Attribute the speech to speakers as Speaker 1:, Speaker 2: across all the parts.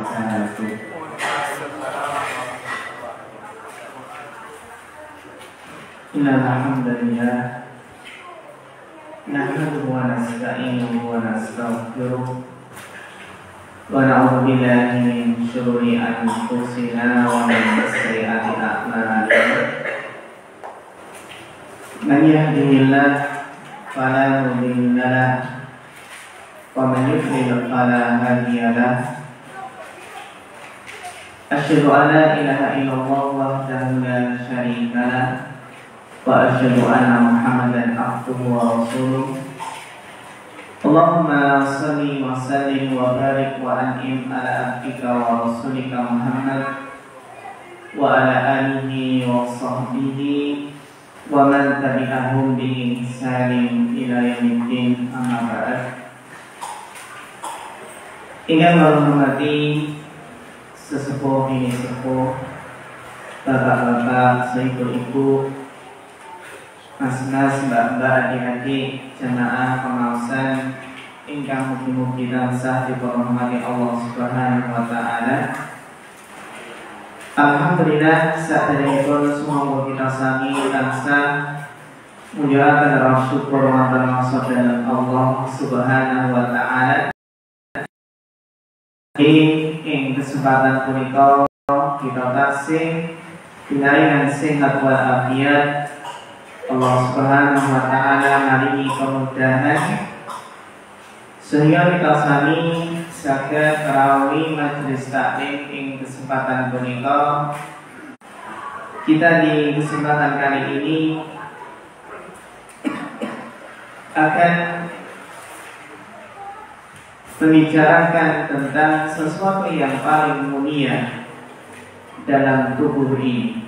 Speaker 1: wabarakatuh. Innal hamdalillah nahmaduhu wa nasta'inuhu wa nastaghfiruh wa na'udzu billahi min shururi anfusina wa min sayyiati a'malina. Man yahdihillahu fala mudilla lahu wa man yudlil fala hadiya lahu. Asyhadu an la ilaha illallah wahdahu la syarika lahu wa asyhadu anna Muhammadan abduhu wa rasuluh. Allahumma shalli wa sallim wa barik wa an'im ala abdika wa rasulika Muhammad wa ala alihi wa sahbihi wa man tabi'ahum bi ihsanin ila yaumiddin, amma ba'd. Ingin menghormati sesepuh ini sepuh, bapak-bapak, ibu-ibu, mas-mas, mbak-mbak, adik-adik, jamaah pengawasan ingkang mugi-mugi tansah dipunrahmati Allah Subhanahu wa taala. Alhamdulillah, saderengipun semua kita sami tansah mulyakaken rasa syukur wonten dalam Allah Subhanahu wa taala. Ing kesempatan punika kita taksih pinaringan sehat wal afiat Allah Subhanahu wa taala maringi kemudahan sehingga kita sami saged rawi majelis taklim ing kesempatan punika. Kita di kesempatan kali ini akan membicarakan tentang sesuatu yang paling mulia dalam tubuh ini,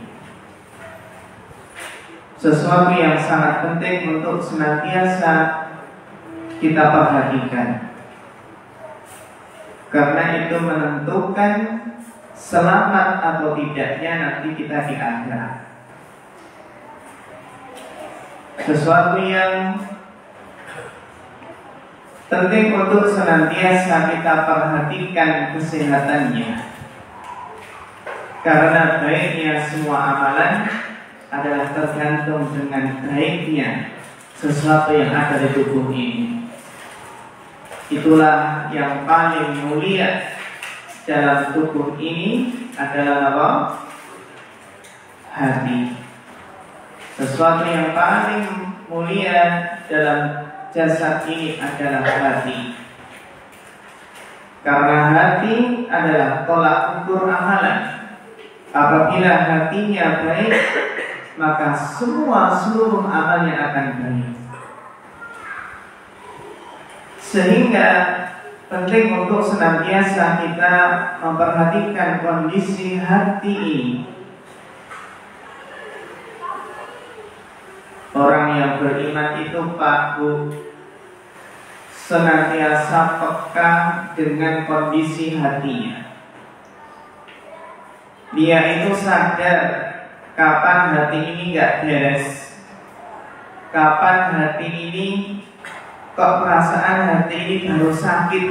Speaker 1: sesuatu yang sangat penting untuk senantiasa kita perhatikan, karena itu menentukan selamat atau tidaknya nanti kita di akhirat. Sesuatu yang penting untuk senantiasa kita perhatikan kesehatannya, karena baiknya semua amalan adalah tergantung dengan baiknya sesuatu yang ada di tubuh ini. Itulah yang paling mulia dalam tubuh ini adalah apa? Hati. Sesuatu yang paling mulia dalam jasad ini adalah hati, karena hati adalah tolak ukur amalan. Apabila hatinya baik, maka seluruh amalnya akan baik. Sehingga penting untuk senantiasa kita memperhatikan kondisi hati ini. Orang yang beriman itu Pak Bu senantiasa peka dengan kondisi hatinya. Dia itu sadar kapan hati ini nggak beres, kapan hati ini kok perasaan hati ini baru sakit.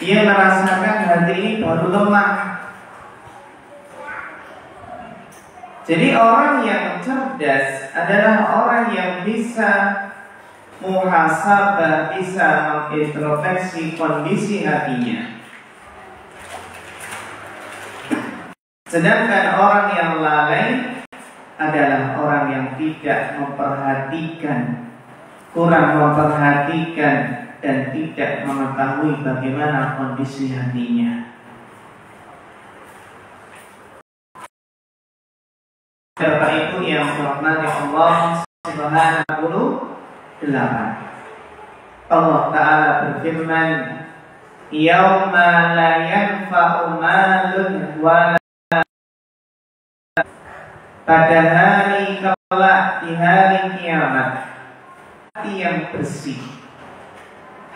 Speaker 1: Dia merasakan hati ini baru lemah. Jadi orang yang cerdas adalah orang yang bisa muhasabah, bisa mengintrospeksi kondisi hatinya. Sedangkan orang yang lalai adalah orang yang tidak memperhatikan, kurang memperhatikan, dan tidak mengetahui bagaimana kondisi hatinya. Bapak Ibu yang dirahmati Allah Subhanahu wa taala, Allah Ta'ala berfirman, yauma la yanfa'u malun wala, pada hari kelak, di hari kiamat, hati yang bersih,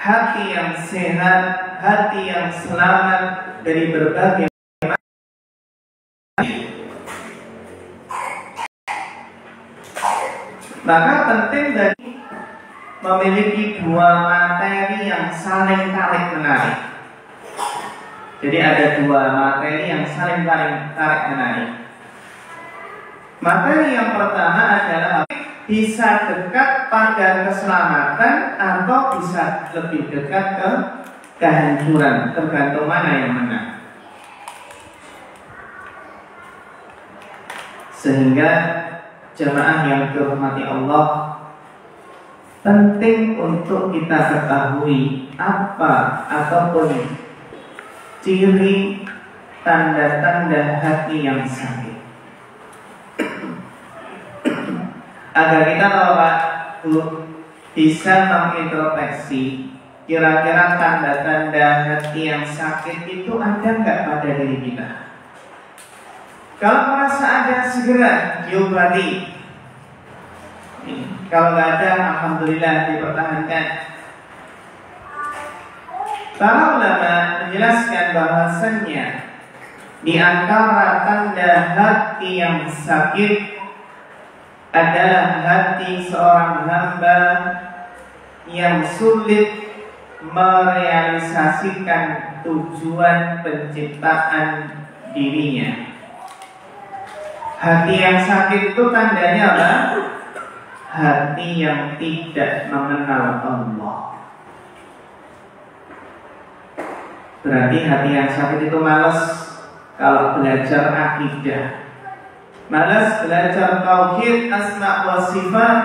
Speaker 1: hati yang sehat, hati yang selamat dari berbagai maka penting dari memiliki dua materi yang saling tarik menarik. Jadi ada dua materi yang saling tarik menarik. Materi yang pertama adalah bisa dekat pada keselamatan atau bisa lebih dekat ke kehancuran, tergantung mana yang menang. Sehingga jamaah yang dirahmati Allah, penting untuk kita ketahui apa ataupun ciri tanda-tanda hati yang sakit, agar kita bisa mengintrospeksi kira-kira tanda-tanda hati yang sakit itu ada nggak pada diri kita. Kalau merasa ada, segera diobati. Kalau nggak ada, alhamdulillah dipertahankan. Para ulama menjelaskan bahwasannya di antara tanda hati yang sakit adalah hati seorang hamba yang sulit merealisasikan tujuan penciptaan dirinya. Hati yang sakit itu tandanya apa? Hati yang tidak mengenal Allah. Berarti hati yang sakit itu malas kalau belajar akidah, malas belajar tauhid, asma wa sifat.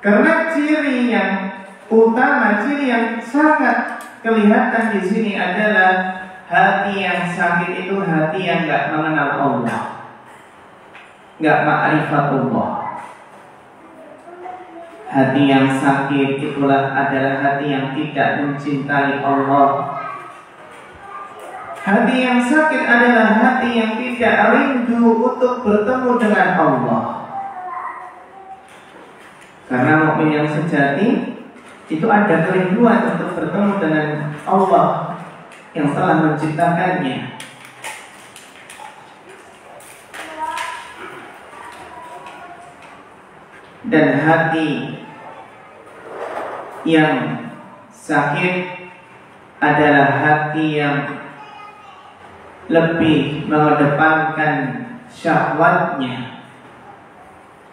Speaker 1: Karena ciri yang utama, ciri yang sangat kelihatan di sini adalah hati yang sakit itu hati yang nggak mengenal Allah, nggak ma'rifatullah. Hati yang sakit itulah adalah hati yang tidak mencintai Allah. Hati yang sakit adalah hati yang tidak rindu untuk bertemu dengan Allah. Karena mukmin yang sejati itu ada kerinduan untuk bertemu dengan Allah yang telah menciptakannya. Dan hati yang sakit adalah hati yang lebih mengedepankan syahwatnya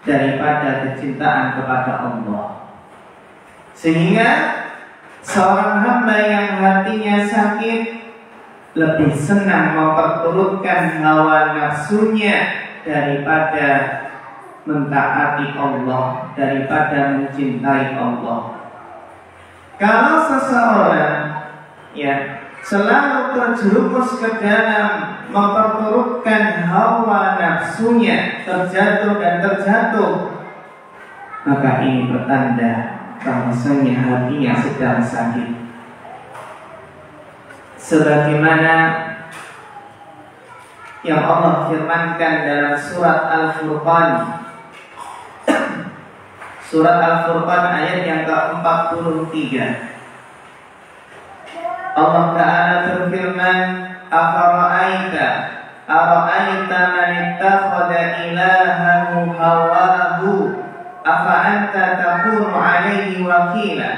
Speaker 1: daripada kecintaan kepada Allah. Sehingga seorang hamba yang hatinya sakit lebih senang memperturutkan hawa nafsunya daripada mentaati Allah, daripada mencintai Allah. Kalau seseorang selalu terjerumus ke dalam memperturutkan hawa nafsunya, terjatuh dan terjatuh, maka ini bertanda bahwasanya hatinya sedang sakit. Sebagaimana yang Allah firmankan dalam surat Al-Furqan, surat Al-Furqan ayat yang ke-43. Allah Ta'ala berfirman, Afara'aita man ittakhadha ilahahu hawahu afa anta takunu alaihi wakila.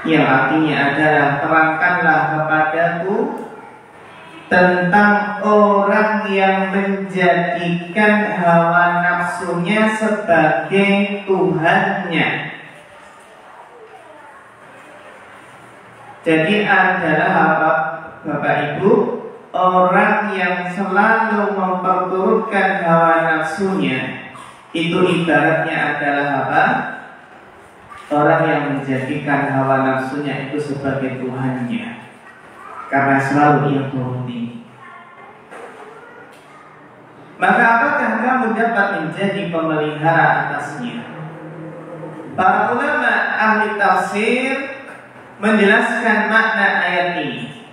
Speaker 1: Yang artinya adalah, terangkanlah kepadaku tentang orang yang menjadikan hawa nafsunya sebagai Tuhannya. Jadi adalah apa, Bapak Ibu? Orang yang selalu memperturutkan hawa nafsunya itu ibaratnya adalah apa? Orang yang menjadikan hawa nafsunya itu sebagai Tuhannya, karena selalu ia turuti. Maka apakah kamu dapat menjadi pemelihara atasnya? Para ulama ahli tafsir menjelaskan makna ayat ini.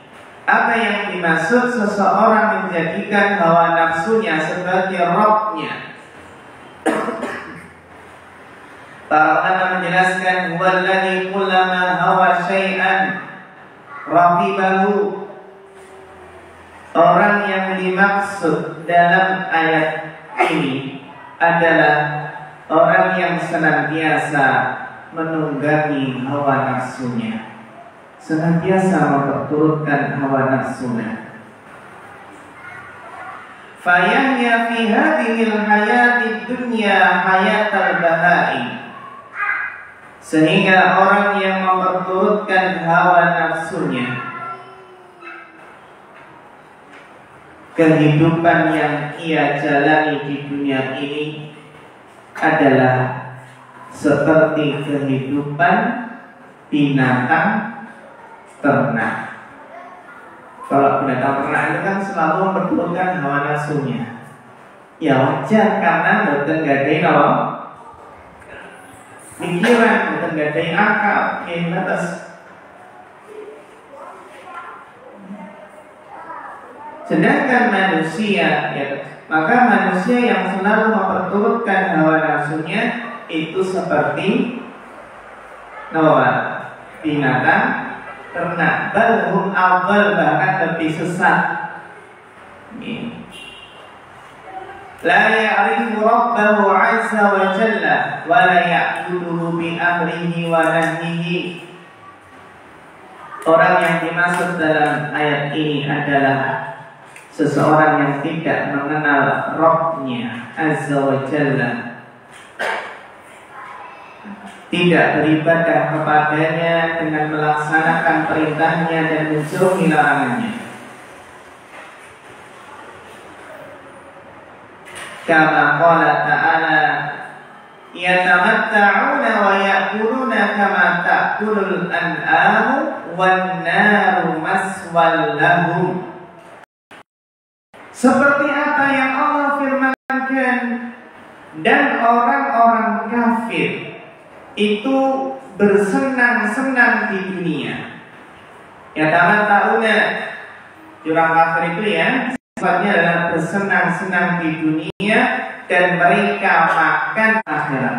Speaker 1: Apa yang dimaksud seseorang menjadikan hawa nafsunya sebagai Rabbnya? Para ulama menjelaskan, huwallazi kullama hawa syai'an raqibahu. Orang yang dimaksud dalam ayat ini adalah orang yang senantiasa menunggangi hawa nafsunya, senantiasa memperturutkan hawa nafsunya. Fayahya fi hadhil hayatid dunya hayatal bahai, sehingga orang yang memperturutkan hawa nafsunya, kehidupan yang ia jalani di dunia ini adalah seperti kehidupan binatang ternak. Kalau binatang ternak itu kan selalu memperturutkan hawa nafsunya. Ya wajar, karena boten gadai no pikiran, boten gadai akal, batas. Sedangkan manusia, ya, maka manusia yang selalu memperturutkan hawa nafsunya itu seperti binatang ternak, balhum awal, bahkan lebih sesat. La ya'rifu rabbahu 'azza wa jalla wa la ya'buduhu bi amrihi wa nahyihi. Orang yang dimaksud dalam ayat ini adalah seseorang yang tidak mengenal Rabb-nya Azza wa Jalla, tidak beribadah kepadanya dengan melaksanakan perintahnya dan menjauhi larangannya. Kama qala ta'ala, yatamatta'una wa ya'kuluna kama ta'kulul an'amu wan naru maswal lahum. Seperti apa yang Allah firmankan, dan orang-orang kafir itu bersenang-senang di dunia. Ya tamatta'una, orang kafir itu ya sifatnya adalah bersenang-senang di dunia, dan mereka makan akhirat.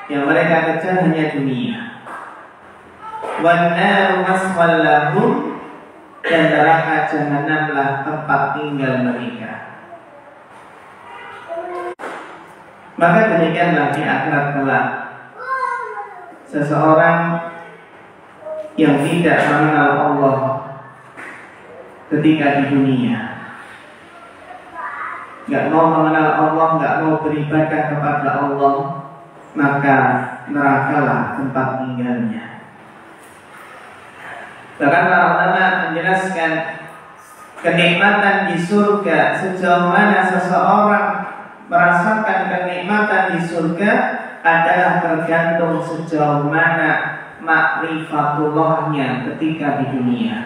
Speaker 1: Yang mereka kejar hanya dunia. Wan naru maswal lahum, dan neraka jahanamlah tempat tinggal mereka. Maka demikianlah di akhirat kelak, seseorang yang tidak mengenal Allah ketika di dunia, nggak mau mengenal Allah, nggak mau beribadah kepada Allah, maka nerakalah tempat tinggalnya. Bahkan para ulama menjelaskan kenikmatan di surga, sejauh mana seseorang merasakan kenikmatan di surga adalah tergantung sejauh mana makrifatullahnya ketika di dunia.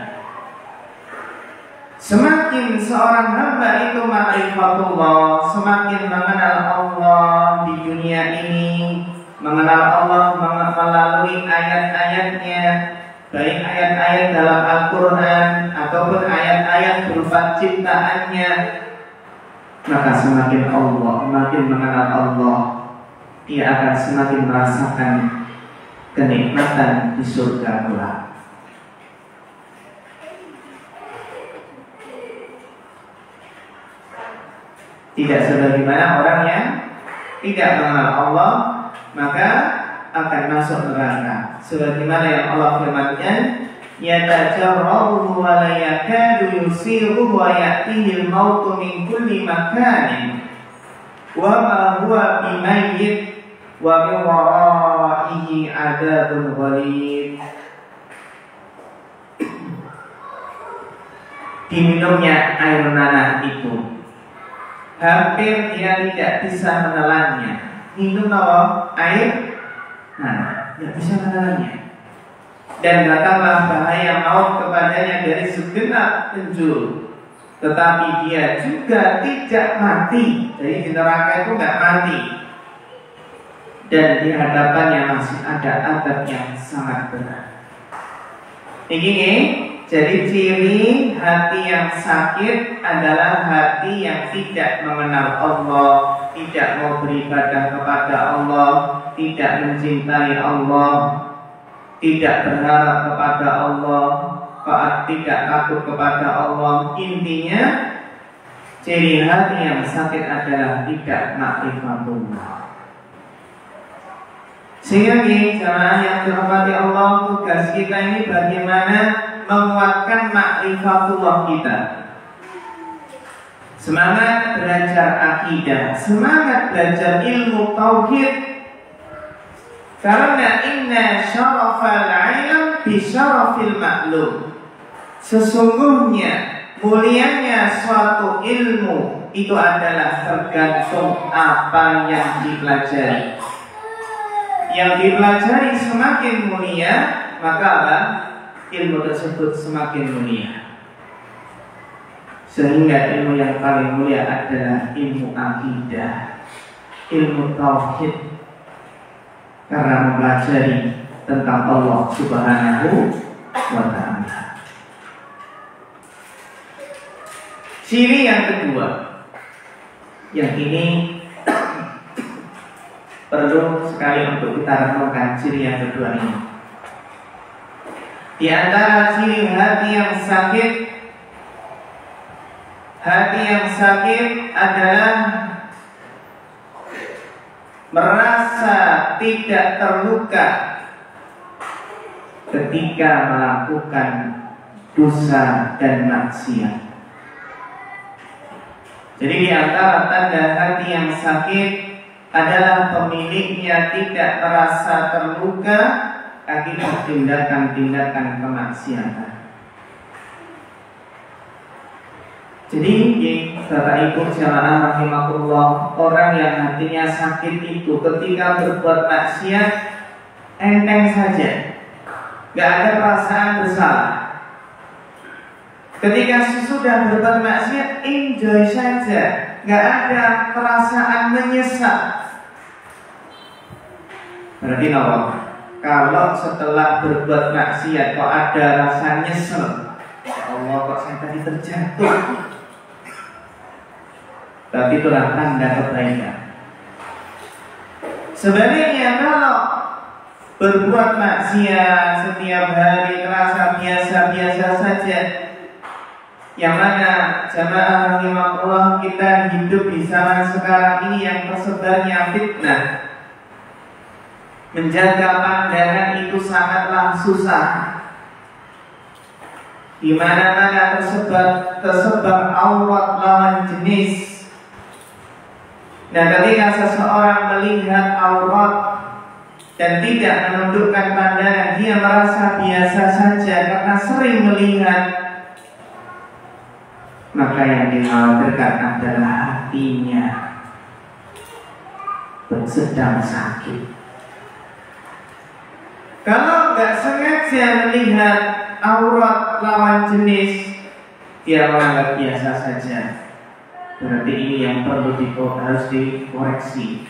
Speaker 1: Semakin seorang hamba itu makrifatullah, semakin mengenal Allah di dunia ini, mengenal Allah melalui ayat-ayatnya, baik ayat-ayat dalam Al-Quran ataupun ayat-ayat berupa ciptaannya, maka semakin mengenal Allah, dia akan semakin merasakan kenikmatan di surga pula. Tidak sebagaimana orang yang tidak mengenal Allah, maka akan masuk neraka. Sebagaimana yang Allah firmankan, yatajarrabuhu wa la yakadu yusiruhu wa ya'tihi al-mautu min kulli makanin wa ma huwa bimayyit wa min waraihi adzabun ghalid. Diminumnya air nanah itu, hampir dia tidak bisa menelannya. Minum air tidak bisa menelannya. Dan datanglah bahaya maut kepadanya dari segenap penjuru, tetapi dia juga tidak mati. Jadi di neraka itu nggak mati, dan di hadapannya masih ada azab yang sangat berat. Ini jadi ciri hati yang sakit adalah hati yang tidak mengenal Allah, tidak mau beribadah kepada Allah, tidak mencintai Allah, tidak berharap kepada Allah, tidak takut kepada Allah. Intinya ciri hati yang sakit adalah tidak makrifatullah. Sehingga jamaah yang dirahmati Allah, tugas kita ini bagaimana menguatkan ma'rifatullah kita. Semangat belajar akidah, semangat belajar ilmu tauhid. Karena inna syarafal ilm bi syarafil ma'lum. Sesungguhnya mulianya suatu ilmu itu adalah tergantung apa yang dipelajari. Yang dipelajari semakin mulia, maka ilmu tersebut semakin mulia. Sehingga ilmu yang paling mulia adalah ilmu akidah, ilmu tauhid. Karena mempelajari tentang Allah Subhanahu wa ta'ala. Ciri yang kedua, yang ini perlu sekali untuk kita renungkan. Ciri yang kedua ini, di antara ciri hati yang sakit adalah merasa tidak terluka ketika melakukan dosa dan maksiat. Jadi di antara tanda hati yang sakit adalah pemiliknya tidak merasa terluka akibat tindakan-tindakan kemaksiatan. Jadi Bapak Ibu jamaah rahimakumullah, orang yang hatinya sakit itu ketika berbuat maksiat enteng saja, gak ada perasaan bersalah. Ketika sesudah berbuat maksiat enjoy saja, gak ada perasaan menyesal. Berarti kalau setelah berbuat maksiat kok ada rasa nyesel, ya Allah kok saya tadi terjatuh, berarti itulah tanda kebaikan. Sebaliknya kalau berbuat maksiat setiap hari terasa biasa-biasa saja, yang mana jamaah rahimahullah kita hidup di zaman sekarang ini yang tersebarnya fitnah, menjaga pandangan itu sangatlah susah. Di mana-mana tersebar aurat lawan jenis. Nah, ketika seseorang melihat aurat dan tidak menundukkan pandangan, dia merasa biasa saja karena sering melihat, maka yang dikhawatirkan adalah hatinya sedang sakit. Kalau nggak sengaja melihat aurat lawan jenis, dia menganggap biasa saja. Berarti ini yang harus dikoreksi.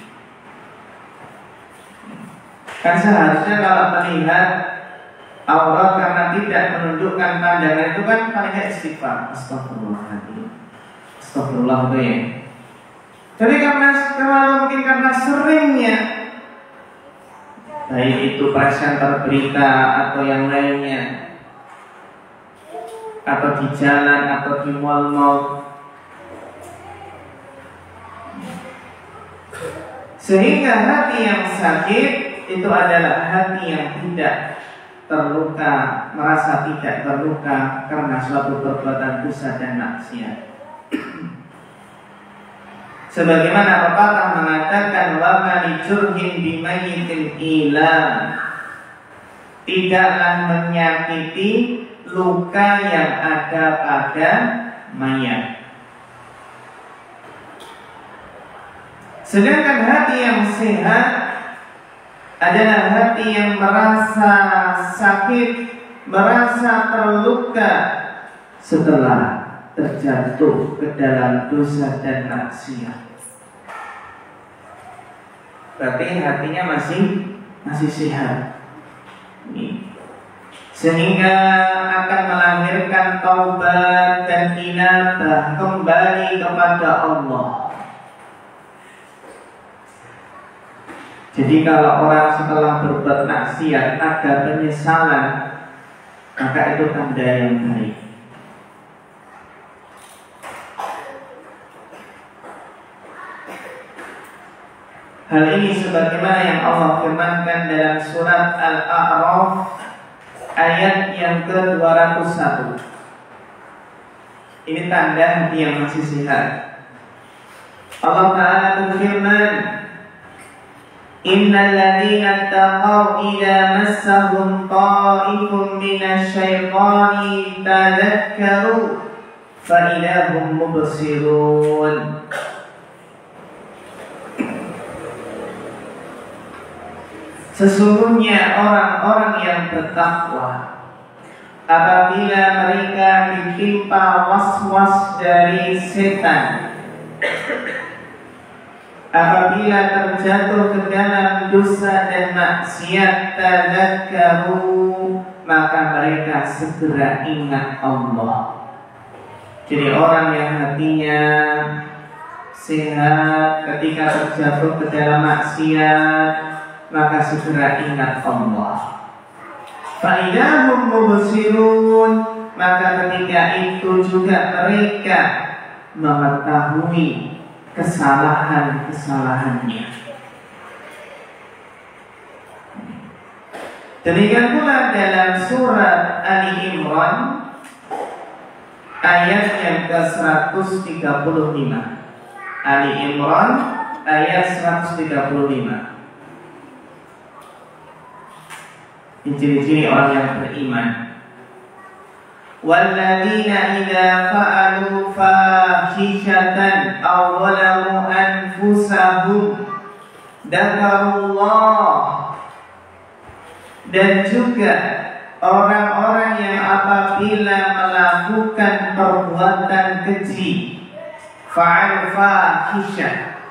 Speaker 1: Kan seharusnya kalau melihat aurat karena tidak menundukkan pandangan itu kan palingnya istighfar, astagfirullahaladzim, astagfirullah itu ya. Jadi mungkin karena seringnya, baik itu presenter berita atau yang lainnya, atau di jalan atau di mal-mal, sehingga hati yang sakit itu adalah hati yang tidak terluka, merasa tidak terluka karena suatu perbuatan dosa dan maksiat. Sebagaimana pepatah mengatakan, wa man jurhin bimayyitin ilam, tidaklah menyakiti luka yang ada pada mayat. Sedangkan hati yang sehat adalah hati yang merasa sakit, merasa terluka setelah terjatuh ke dalam dosa dan maksiat. Berarti hatinya masih sehat, sehingga akan melahirkan taubat dan inabah, kembali kepada Allah. Jadi kalau orang setelah berbuat maksiat ada penyesalan, maka itu tanda yang baik. Hal ini sebagaimana yang Allah firmankan dalam surat Al-A'raf ayat yang ke-201. Ini tanda hati yang masih sehat. Allah Ta'ala berfirman, Innal ladzina taqaw idza massahum ta'ifun minasyaitani tadhakkaru fa idza hum mubsirun. Sesungguhnya orang-orang yang bertakwa, apabila mereka ditimpa was-was dari setan, apabila terjatuh ke dalam dosa dan maksiat, tadzakkaru, maka mereka segera ingat Allah. Jadi orang yang hatinya sehat ketika terjatuh ke dalam maksiat, maka segera ingat Allah. Fa'idahum mubsirun, maka ketika itu juga mereka mengetahui kesalahan-kesalahannya. Demikian pula dalam surat Ali Imran ayat yang ke-135. Ali Imran ayat 135. Ciri-ciri orang yang beriman. Walladzina idza fa'alu fahishatan aw zalamu anfusahum dzakarullah. Dan juga orang-orang yang apabila melakukan perbuatan keji, fa'al fahisyah,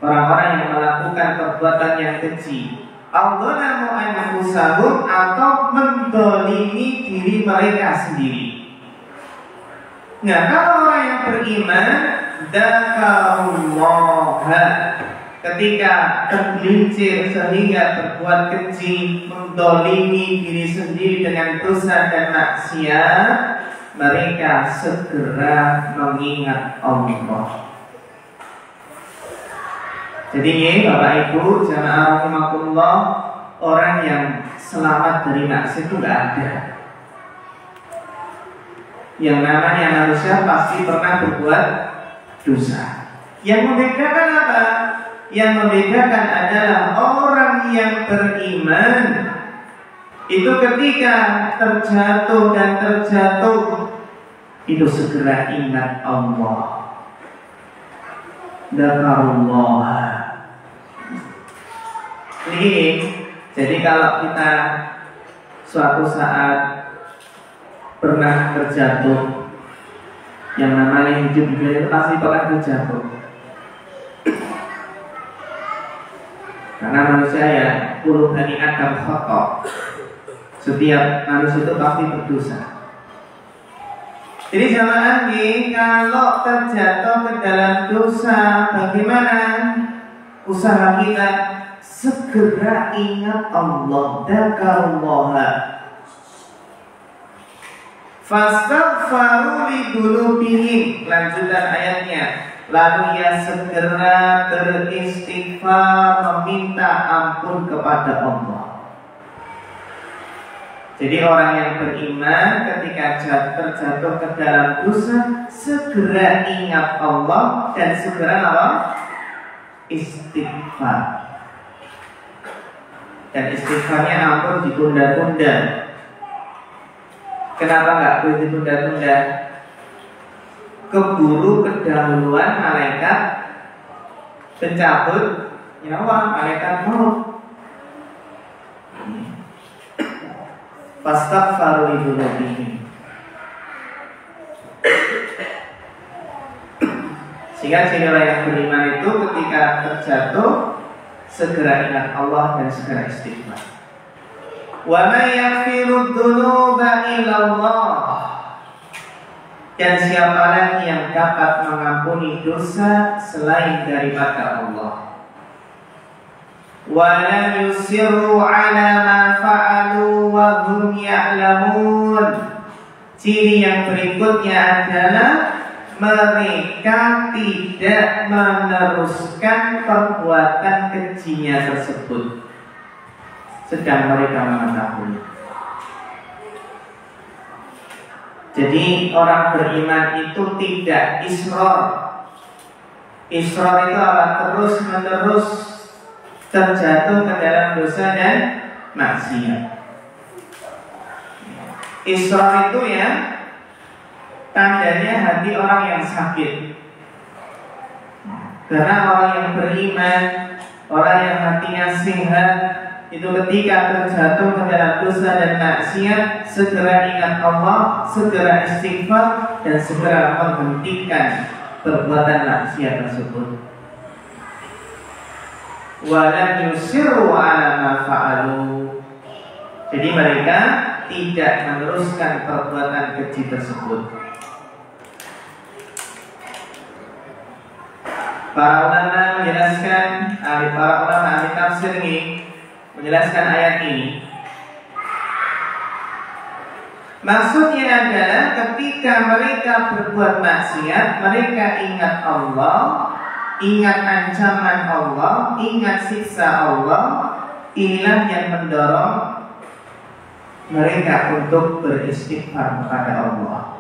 Speaker 1: orang-orang yang melakukan perbuatan yang keji, Al-dhalamu anfusahum, atau mendolimi diri mereka sendiri. Nah, kalau orang yang beriman, dzakarullah, ketika tergelincir sehingga berbuat keji, mendolimi diri sendiri dengan dosa dan maksiat, mereka segera mengingat Allah. Jadi Bapak Ibu jamaah rahimakumullah, orang yang selamat dari maksiat itu nggak ada. Yang namanya manusia pasti pernah berbuat dosa. Yang membedakan apa? Yang membedakan adalah orang yang beriman itu ketika terjatuh dan terjatuh itu segera ingat Allah. Dzakarullah. Ini jadi kalau kita suatu saat pernah terjatuh, yang namanya hidup itu pasti pernah terjatuh. Karena manusia ya, kullu bani Adam khata'. Setiap manusia itu pasti berdosa. Jadi jamaah ini, kalau terjatuh ke dalam dosa, bagaimana usaha kita? Segera ingat Allah. Dzakarullah. Fastaghfaru li dzunubihim. Lanjutan ayatnya. Lalu ia segera beristighfar, meminta ampun kepada Allah. Jadi orang yang beriman ketika terjatuh ke dalam dosa, segera ingat Allah dan segera apa? Istighfar. Dan istighfarnya ampun ditunda-tunda. Kenapa nggak boleh ditunda-tunda? Keburu kedahuluan malaikat pencabut nyawa, malaikat maut. Fastaghfaru li dzunubihim. Sehingga ciri orang yang beriman itu ketika terjatuh segera ingat Allah dan segera istighfar. Wa may yaghfiru dzunuba illallah. Dan siapa lagi yang dapat mengampuni dosa selain daripada Allah. Wa lam yusirru ala ma fa'alu wa hum ya'lamun. Ciri yang berikutnya adalah mereka tidak meneruskan perbuatan kejinya tersebut, sedang mereka mengetahui. Jadi orang beriman itu tidak isror. Isror itu terus menerus terjatuh ke dalam dosa dan maksiat. Isror itu ya tandanya hati orang yang sakit. Karena orang yang beriman, orang yang hatinya sehat, itu ketika terjatuh ke dalam dosa dan maksiat, segera ingat Allah, segera istighfar, dan segera menghentikan perbuatan maksiat tersebut. Walam yusirru ala ma fa'alu. Jadi mereka tidak meneruskan perbuatan keji tersebut. Para ulama menjelaskan, para ulama ahli tafsir ini menjelaskan ayat ini. Maksudnya adalah ketika mereka berbuat maksiat, mereka ingat Allah, ingat ancaman Allah, ingat siksa Allah. Inilah yang mendorong mereka untuk beristighfar kepada Allah.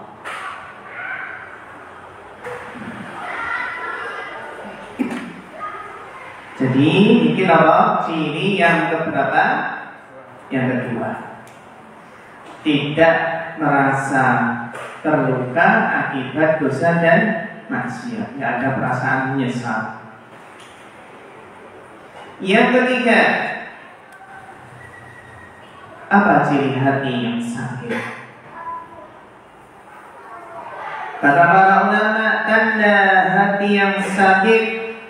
Speaker 1: Jadi mungkin Allah ciri yang keberapa? Yang kedua, tidak merasa terluka akibat dosa dan maksiat, tidak ada perasaan menyesal. Yang ketiga, apa ciri hati yang sakit? Kata para ulama, tanda hati yang sakit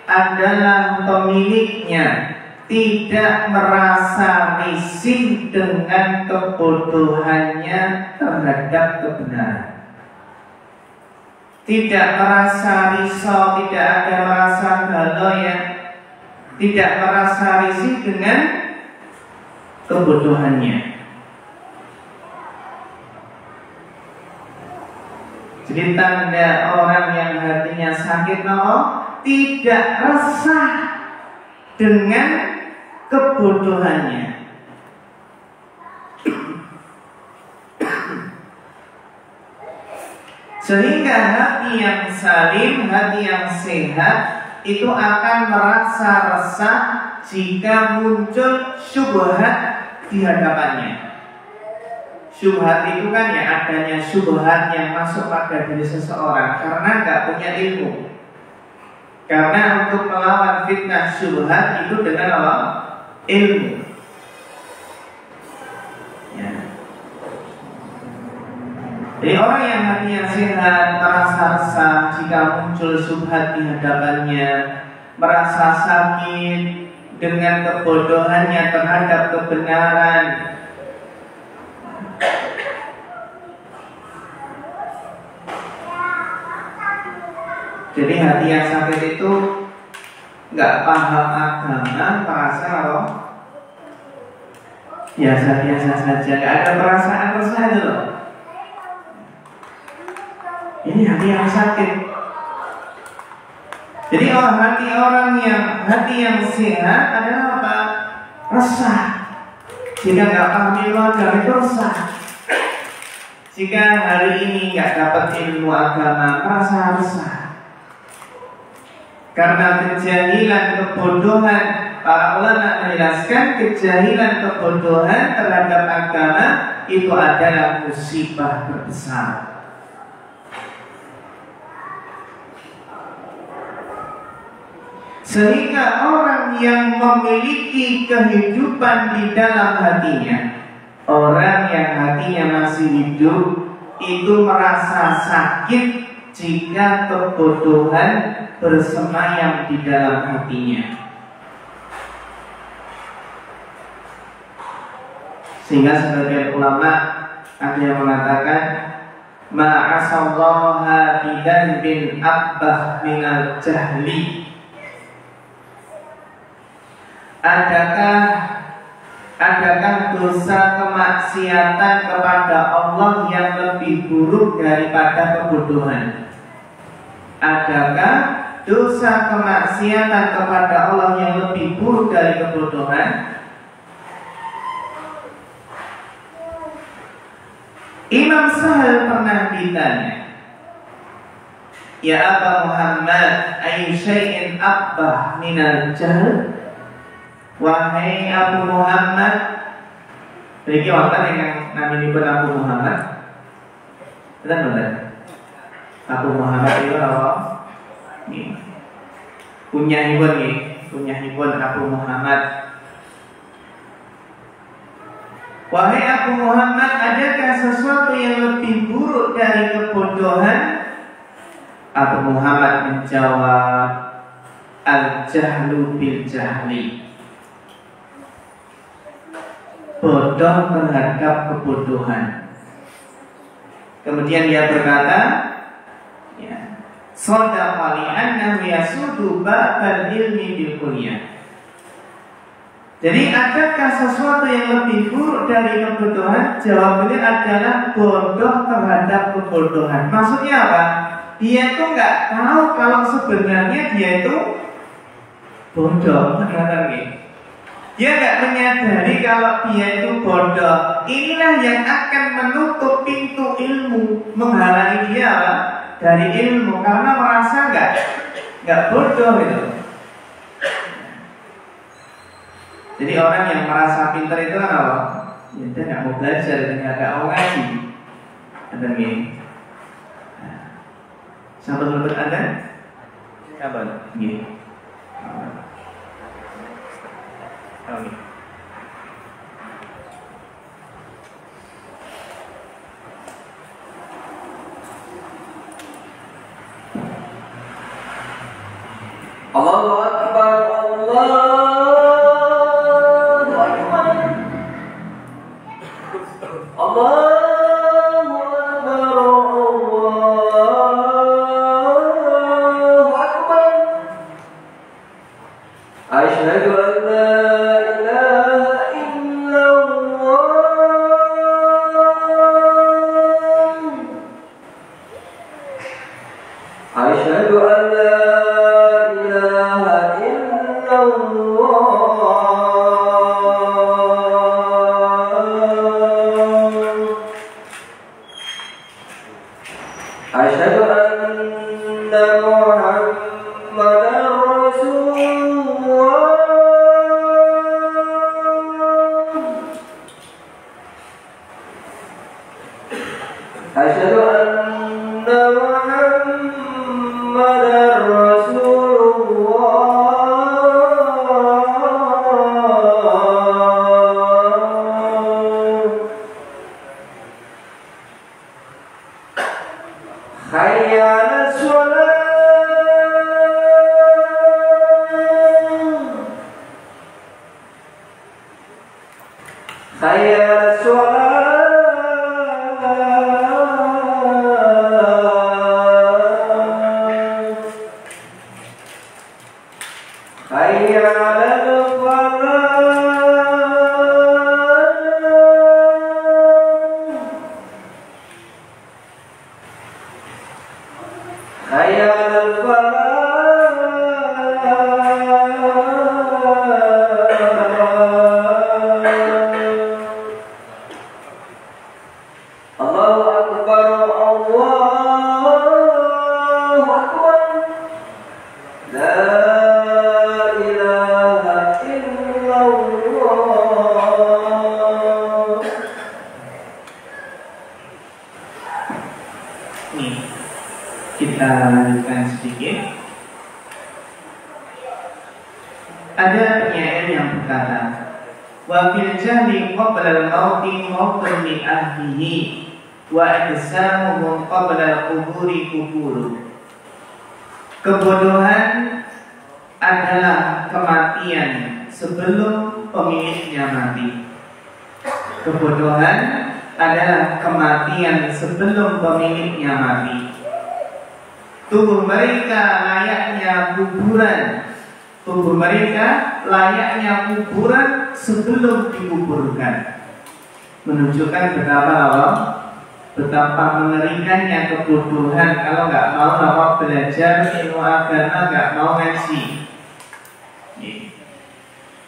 Speaker 1: adalah pemiliknya tidak merasa risih dengan kebodohannya terhadap kebenaran, tidak merasa risau, tidak ada merasa galau, ya, tidak merasa risih dengan kebodohannya. Jadi tanda orang yang hatinya sakit, tidak resah dengan kebodohannya. Sehingga hati yang salim, hati yang sehat itu akan merasa resah jika muncul syubhat di hadapannya. Syubhat itu kan ya adanya syubhat yang masuk pada diri seseorang karena nggak punya ilmu. Karena untuk melawan fitnah syubhat itu dengan apa? Ilmu. Ya. Jadi orang yang hatinya sehat merasa resah jika muncul syubhat di hadapannya, merasa sakit dengan kebodohannya terhadap kebenaran. Jadi hati yang sakit itu nggak paham agama, merasa loh biasa-biasa saja, nggak ada perasaan resah itu loh. Ini hati yang sakit. Jadi hati yang sehat adalah apa? Resah. Jika nggak paham ilmu agama itu resah. Jika hari ini nggak dapat ilmu agama, merasa resah. Karena kejahilan, kebodohan, para ulama menjelaskan kejahilan, kebodohan terhadap agama itu adalah musibah terbesar. Sehingga orang yang memiliki kehidupan di dalam hatinya, orang yang hatinya masih hidup, itu merasa sakit jika kebodohan bersemayam di dalam hatinya. Sehingga sebagian ulama ada yang mengatakan ma'asallaha bidanbin akbah minal jahli. Adakah dosa kemaksiatan kepada Allah yang lebih buruk daripada kebodohan? Adakah dosa kemaksiatan kepada Allah yang lebih buruk dari kebodohan? Imam Sahal pernah ditanya, ya Aba Muhammad, ayu syai'in akbah minal jahl? Wahai Abu Muhammad, bagi wonten yang naminipun Abu Muhammad, betul? Abu Muhammad itu apa? Kunyahipun Abu Muhammad. Wahai Abu Muhammad, adakah sesuatu yang lebih buruk dari kebodohan? Abu Muhammad menjawab, al-jahlu bil jahli. Bodoh terhadap kebodohan. Kemudian dia berkata, ya, shadaqa li'annahu yasudu ba'dal ilmi bil kulliyah. Jadi adakah sesuatu yang lebih buruk dari kebodohan? Jawabannya adalah bodoh terhadap kebodohan. Maksudnya apa? Dia itu nggak tahu kalau sebenarnya dia itu bodoh. Dia nggak menyadari kalau dia itu bodoh. Inilah yang akan menutup pintu ilmu, menghalangi dia apa? Dari ilmu, karena merasa nggak bodoh itu. Jadi orang yang merasa pintar itu kan apa? Ya, dia nggak mau belajar, dia nggak mau ngaji. Ada gini. Sahabat-sahabat ada? Sahabat, gini. Amin. Allahu Akbar, Allahu Akbar, Allahu Akbar, Allahu Akbar. Asyhadu an la ilaha illallah. Asyhadu an la Kebodohan adalah kematian sebelum pemiliknya mati. Kebodohan adalah kematian sebelum pemiliknya mati. Tubuh mereka layaknya kuburan. Tubuh mereka layaknya kuburan sebelum dikuburkan. Menunjukkan betapa Betapa mengerikannya kebodohan kalau nggak mau belajar ilmu agama, nggak mau ngaji.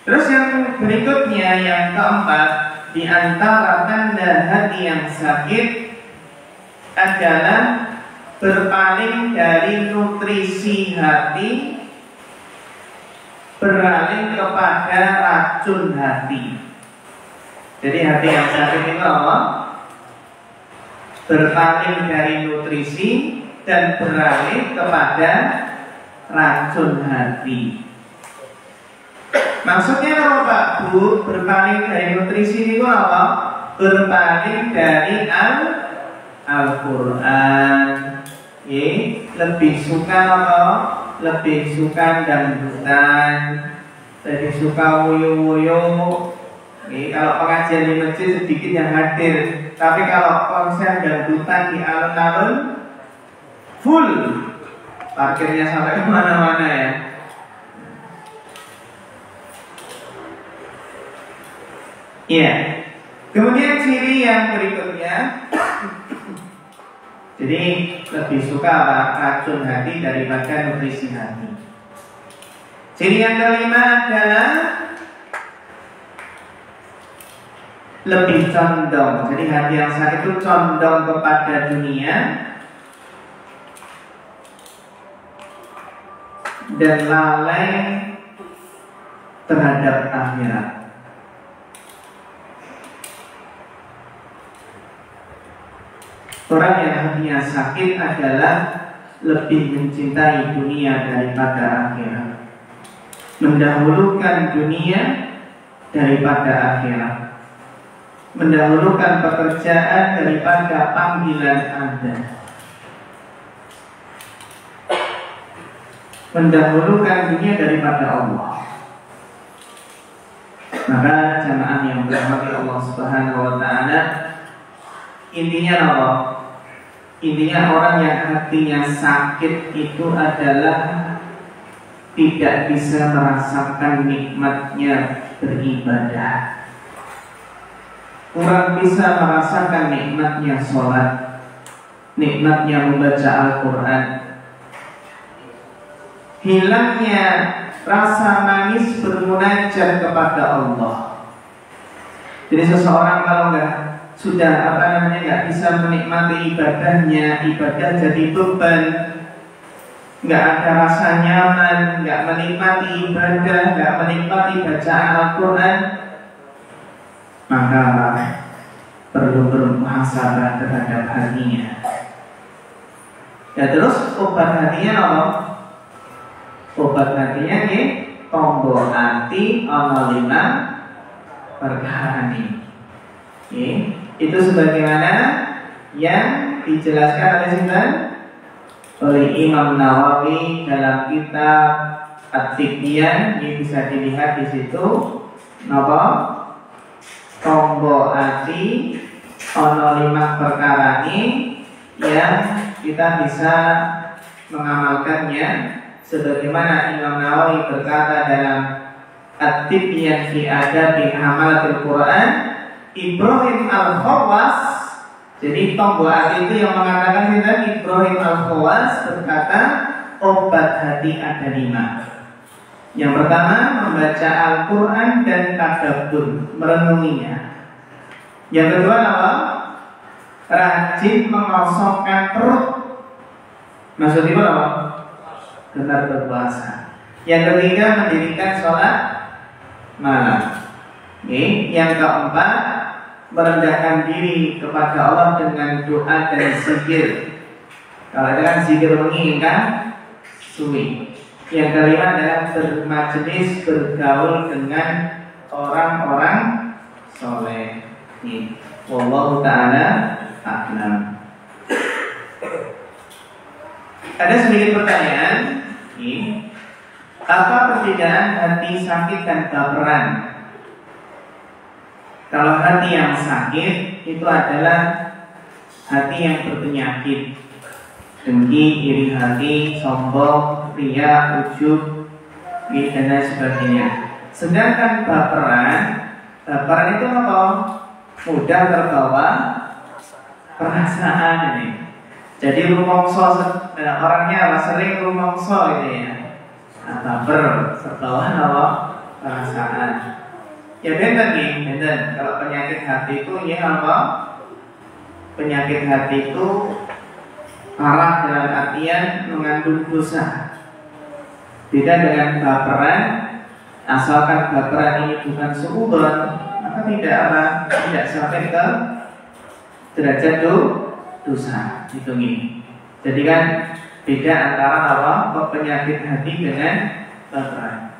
Speaker 1: Terus yang berikutnya, yang keempat, di antara tanda hati yang sakit adalah berpaling dari nutrisi hati, beralih kepada racun hati. Jadi hati yang sakit itu apa? Berpaling dari nutrisi dan beralih kepada racun hati. Maksudnya apa Pak Bu? Berpaling dari nutrisi itu apa? Berpaling dari Al-Quran. Lebih suka apa? Lebih suka dangdutan, lebih suka wuyu-wuyu. Kalau pengajian di masjid sedikit yang hadir, tapi kalau konser dangdutan di alun-alun full, parkirnya sampai kemana-mana ya. Iya. Kemudian ciri yang berikutnya, jadi lebih suka racun hati daripada nutrisi hati. Ciri yang kelima adalah lebih condong. Jadi hati yang sakit itu condong kepada dunia dan lalai terhadap akhirat. Orang yang hatinya sakit adalah lebih mencintai dunia daripada akhirat, mendahulukan dunia daripada akhirat, mendahulukan pekerjaan daripada panggilan Anda, mendahulukan dunia daripada Allah. Maka jamaah yang dirahmati Allah Subhanahu wa taala, intinya apa? Intinya orang yang hatinya sakit itu adalah tidak bisa merasakan nikmatnya beribadah, kurang bisa merasakan nikmatnya sholat, nikmatnya membaca Al-Quran, hilangnya rasa manis bermunajat kepada Allah. Jadi seseorang kalau sudah nggak bisa menikmati ibadahnya, ibadah jadi beban, nggak ada rasa nyaman, nggak menikmati ibadah, nggak menikmati bacaan Al-Quran, maka perlu bermuhasabah terhadap hatinya. Ya terus obat hatinya apa? Obat hatinya tombol hati ana 5 perkara ini. Itu sebagaimana yang dijelaskan oleh Imam Nawawi dalam kitab At-Tibyan. Ini bisa dilihat di situ. Napa? Tombo ati ono 5 perkara ini yang kita bisa mengamalkannya, sebagaimana Imam Nawawi berkata dalam At-Tibyan fi Adabi Hamalatul Quran. Ibrahim Al-Khawas, jadi tombol hati itu yang mengatakan Ibrahim Al-Khawas berkata obat hati ada 5. Yang pertama membaca Al-Quran dan tadabbur, merenunginya. Yang kedua apa? Rajin mengosongkan perut. Maksudnya apa? Benar berpuasa. Yang ketiga mendirikan sholat malam. Yang keempat merendahkan diri kepada Allah dengan doa dan zikir. Kalau ada kan zikir menginginkan suwi. Yang kelima adalah bermajelis, bergaul dengan orang-orang soleh. Wallahu ta'ala a'lam. Ada sedikit pertanyaan. Apa perbedaan hati sakit dan baperan? Kalau hati yang sakit itu adalah hati yang berpenyakit, dengki, iri hati, sombong, riya, ujub, dan lain sebagainya. Sedangkan baperan itu apa? Mudah terbawa perasaan ini. Jadi rumongso orangnya sering rumongso ini ya. Baper setelah apa perasaan. Ya benten nih, benten. Kalau penyakit hati itu ya apa? Penyakit hati itu parah dalam artian mengandung dosa. Beda dengan baperan, asalkan baperan ini bukan seudon, maka tidak sampai ke derajat dosa. Itu nih. Jadi kan beda antara apa? Penyakit hati dengan baperan.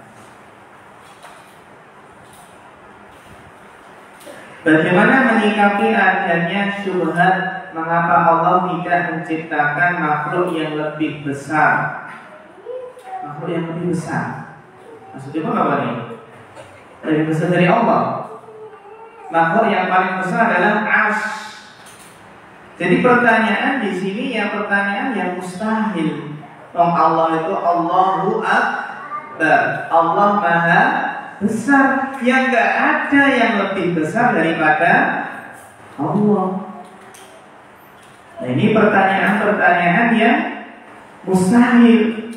Speaker 1: Bagaimana menyikapi adanya syubhat mengapa Allah tidak menciptakan makhluk yang lebih besar? Makhluk yang lebih besar. Maksudnya apa nih? Lebih besar dari Allah. Makhluk yang paling besar adalah Arsy. Jadi pertanyaan di sini ya pertanyaan yang mustahil. Allah itu Allahu Akbar. Allah Maha besar, yang gak ada yang lebih besar daripada Allah. Nah, ini pertanyaan-pertanyaan yang mustahil.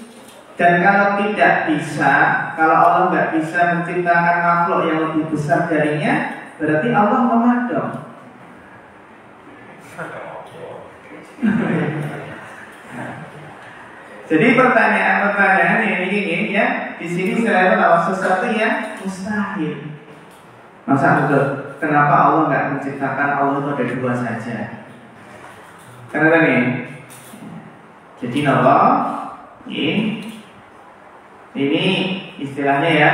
Speaker 1: Dan kalau tidak bisa, kalau Allah gak bisa menciptakan makhluk yang lebih besar darinya, berarti Allah memadam. Jadi pertanyaan-pertanyaan ini ya di sini selalu tahu sesuatu yang mustahil. Masa betul? Kenapa Allah nggak menciptakan Allah itu ada dua saja? Karena ini. Jadi ini istilahnya ya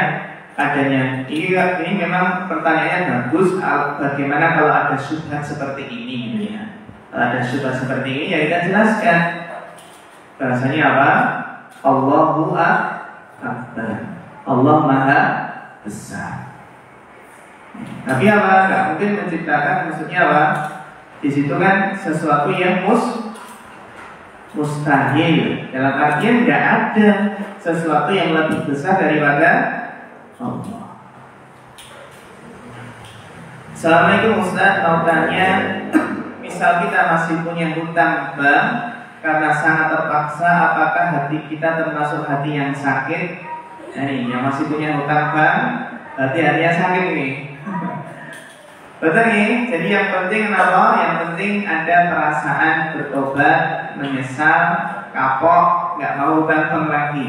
Speaker 1: adanya. Ini memang pertanyaannya bagus. Bagaimana kalau ada syubhat seperti ini? Ya? Kalau ada syubhat seperti ini ya kita jelaskan. Bahasanya apa? Allahu Akbar. Allah Maha Besar. Tapi apa? Gak mungkin menciptakan, maksudnya apa? Di situ kan sesuatu yang mustahil. Dalam artian gak ada sesuatu yang lebih besar daripada Allah. Assalamualaikum Ustaz, mau tanya, misal kita masih punya hutang bank karena sangat terpaksa, apakah hati kita termasuk hati yang sakit? Nah ini yang masih punya hutang bank, berarti hatinya sakit nih. Betul nih. Jadi yang penting apa? Yang penting ada perasaan bertobat, menyesal, kapok, nggak mau hutang bank lagi.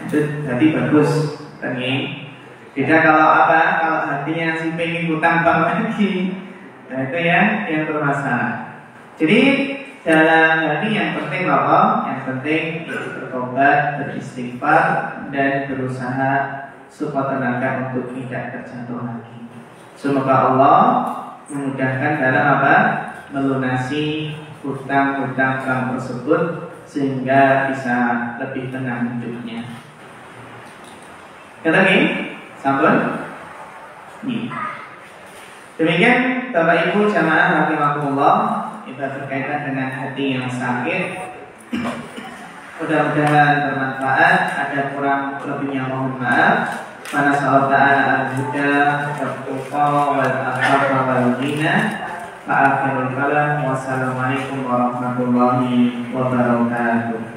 Speaker 1: Itu hati bagus, nih. Beda kalau apa? Kalau hatinya si pengen hutang bank lagi, nah itu yang bermasalah. Jadi dalam hati yang penting apa? Yang penting bertobat, beristighfar, dan berusaha support tenaga untuk tidak terjatuh lagi. Semoga Allah memudahkan dalam apa? Melunasi hutang-hutang bank tersebut sehingga bisa lebih tenang hidupnya. Kata ini, sampun. Nih. Demikian Bapak Ibu jamaah rahimakumullah, kita berkaitan dengan hati yang sakit. Mudah-mudahan bermanfaat. Ada kurang lebihnya mohon maaf. Nasallahu ta'ala al-huda wat-tuqa wal-afafa wal-ghina. Wa akhirul kalam. Wassalamualaikum warahmatullahi wabarakatuh.